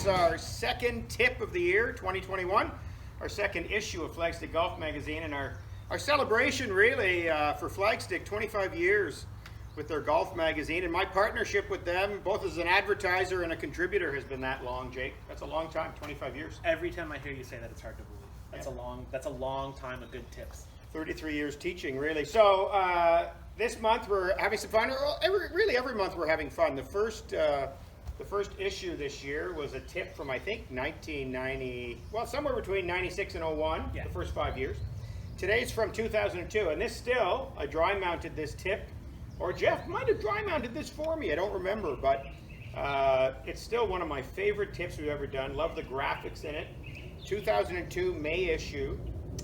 our second tip of the year, 2021, our second issue of Flagstick Golf Magazine, and our celebration really for Flagstick, 25 years with their golf magazine. And my partnership with them, both as an advertiser and a contributor, has been that long, Jake. That's a long time, 25 years. Every time I hear you say that, it's hard to believe. That's a long time of good tips. 33 years teaching, really. So this month we're having some fun. Every month we're having fun. The first issue this year was a tip from, I think, 1990, well, somewhere between 96 and 01, yeah. The first 5 years. Today's from 2002, and this still, I dry mounted this tip, or Jeff might have dry mounted this for me, I don't remember, but it's still one of my favorite tips we've ever done. Love the graphics in it. 2002 May issue,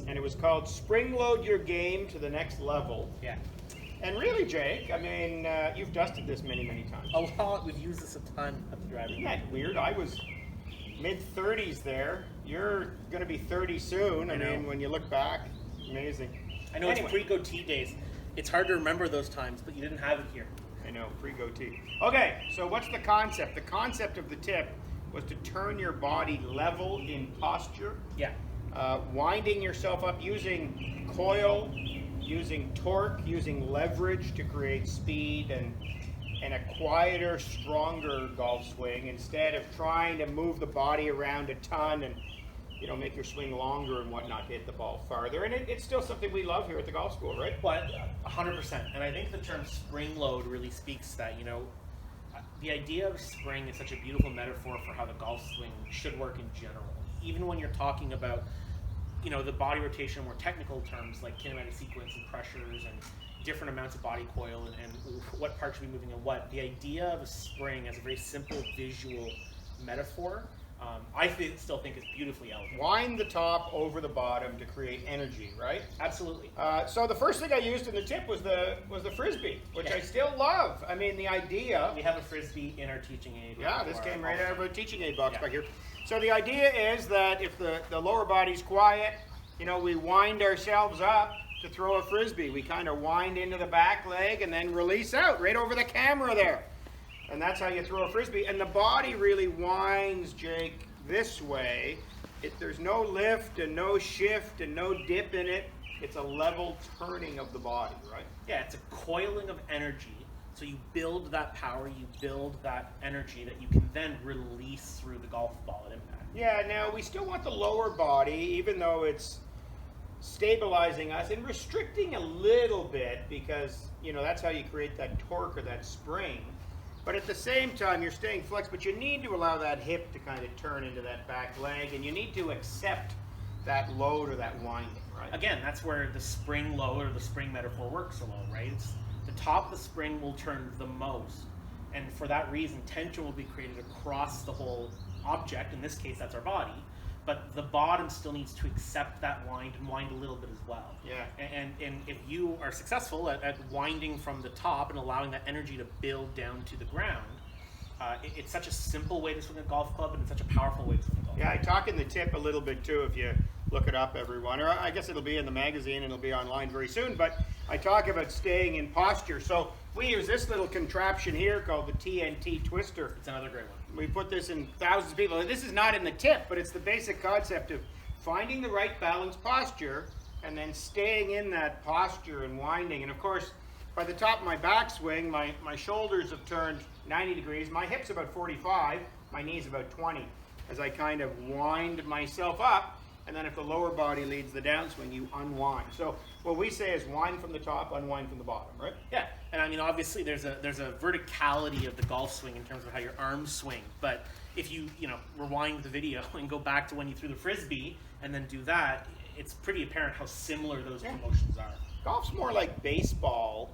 and it was called Spring Load Your Game to the Next Level. Yeah. And really, Jake, I mean, you've dusted this many, many times. A lot. We've used this a ton at the driving. Isn't that weird? I was mid-30s there. You're going to be 30 soon. I mean, when you look back, amazing. I know. Anyway. It's pre-goatee days. It's hard to remember those times, but you didn't have it here. I know, pre-goatee. Okay, so what's the concept? The concept of the tip was to turn your body level in posture. Yeah. Winding yourself up using coil, using torque, using leverage to create speed and a quieter, stronger golf swing, instead of trying to move the body around a ton and, you know, make your swing longer and whatnot, hit the ball farther. And it's still something we love here at the golf school, right? Well, 100%. And I think the term spring load really speaks to that. You know, the idea of spring is such a beautiful metaphor for how the golf swing should work in general. Even when you're talking about, you know, the body rotation in more technical terms like kinematic sequence and pressures and different amounts of body coil and what parts should be moving and what. The idea of a spring as a very simple visual metaphor, I still think is beautifully elegant. Wind the top over the bottom to create energy, right? Absolutely. So the first thing I used in the tip was the frisbee, which I still love. I mean, the idea. We have a frisbee in our teaching aid. Yeah, this came right out of a teaching aid box back here. So the idea is that if the lower body's quiet, you know, we wind ourselves up to throw a frisbee. We kind of wind into the back leg and then release out right over the camera there. And that's how you throw a frisbee. And the body really winds, Jake, this way. There's no lift and no shift and no dip in it. It's a level turning of the body, right? Yeah, it's a coiling of energy. So you build that power, you build that energy that you can then release through the golf ball at impact. Yeah, now we still want the lower body, even though it's stabilizing us and restricting a little bit, because, you know, that's how you create that torque or that spring. But at the same time, you're staying flex, but you need to allow that hip to kind of turn into that back leg, and you need to accept that load or that winding, right? Again, that's where the spring load or the spring metaphor works a lot, right? It's the top of the spring will turn the most, and for that reason, tension will be created across the whole object. In this case, that's our body. But the bottom still needs to accept that wind and wind a little bit as well. Yeah. And if you are successful at winding from the top and allowing that energy to build down to the ground, it's such a simple way to swing a golf club, and it's such a powerful way to swing a golf club. Yeah, I talk in the tip a little bit too, if you look it up, everyone. Or I guess it'll be in the magazine and it'll be online very soon. But I talk about staying in posture. So we use this little contraption here called the TNT Twister. It's another great one. We put this in thousands of people. This is not in the tip, but it's the basic concept of finding the right balanced posture and then staying in that posture and winding. And of course, by the top of my backswing, my shoulders have turned 90 degrees. My hip's about 45, my knee's about 20, as I kind of wind myself up. And then if the lower body leads the downswing, you unwind. So what we say is wind from the top, unwind from the bottom, right? Yeah, and I mean, obviously there's a verticality of the golf swing in terms of how your arms swing. But if you rewind the video and go back to when you threw the frisbee and then do that, it's pretty apparent how similar those two motions are. Golf's more like baseball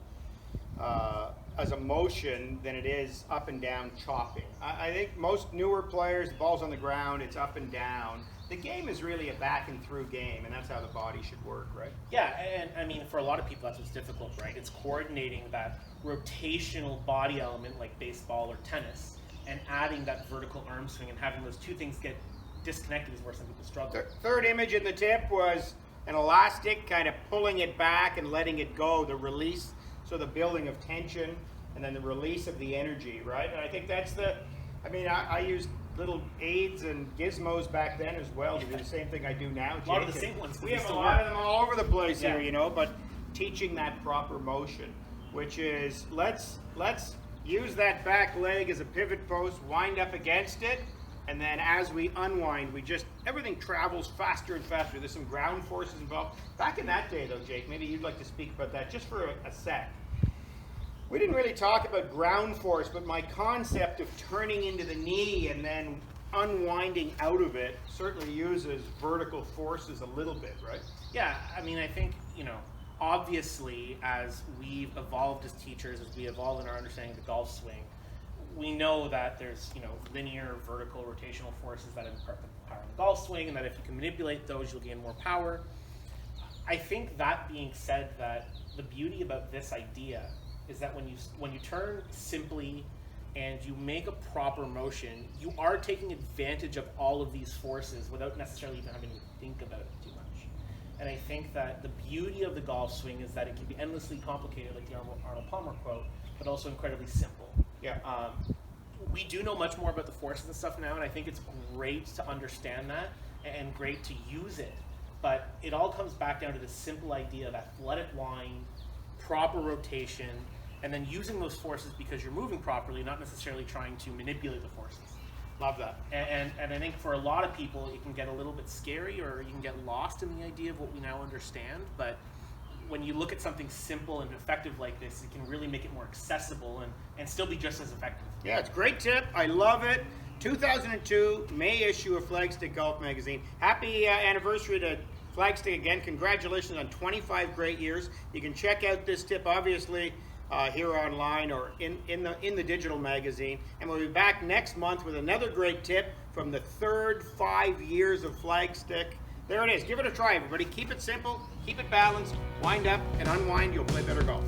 as a motion than it is up and down chopping. I think most newer players, the ball's on the ground, it's up and down. The game is really a back and through game, and that's how the body should work, right? Yeah, and I mean, for a lot of people, that's what's difficult, right? It's coordinating that rotational body element like baseball or tennis and adding that vertical arm swing, and having those two things get disconnected is where some people struggle. Third image in the tip was an elastic kind of pulling it back and letting it go, the release, so the building of tension and then the release of the energy, right? And I think that's I use little aids and gizmos back then as well to do the same thing I do now. A lot of Jake. the same ones. We have a still lot work. of them all over the place Yeah. here, you know, but teaching that proper motion, which is let's use that back leg as a pivot post, wind up against it, and then as we unwind, everything travels faster and faster. There's some ground forces involved. Back in that day though, Jake, maybe you'd like to speak about that just for a sec. We didn't really talk about ground force, but my concept of turning into the knee and then unwinding out of it certainly uses vertical forces a little bit, right? Yeah, I mean, I think, obviously, as we've evolved as teachers, as we evolve in our understanding of the golf swing, we know that there's, linear, vertical, rotational forces that impart the power in the golf swing, and that if you can manipulate those, you'll gain more power. I think that being said, that the beauty about this idea is that when you turn simply and you make a proper motion, you are taking advantage of all of these forces without necessarily even having to think about it too much. And I think that the beauty of the golf swing is that it can be endlessly complicated, like the Arnold Palmer quote, but also incredibly simple. Yeah. We do know much more about the forces and stuff now, and I think it's great to understand that and great to use it. But it all comes back down to the simple idea of athletic wind, proper rotation, and then using those forces because you're moving properly, not necessarily trying to manipulate the forces. Love that. And I think for a lot of people, it can get a little bit scary, or you can get lost in the idea of what we now understand. But when you look at something simple and effective like this, it can really make it more accessible and still be just as effective. Yeah, it's a great tip. I love it. 2002, May issue of Flagstick Golf Magazine. Happy anniversary to Flagstick again. Congratulations on 25 great years. You can check out this tip, obviously, here online or in the digital magazine. And we'll be back next month with another great tip from the third 5 years of Flagstick. There it is. Give it a try, everybody. Keep it simple, keep it balanced, wind up and unwind. You'll play better golf.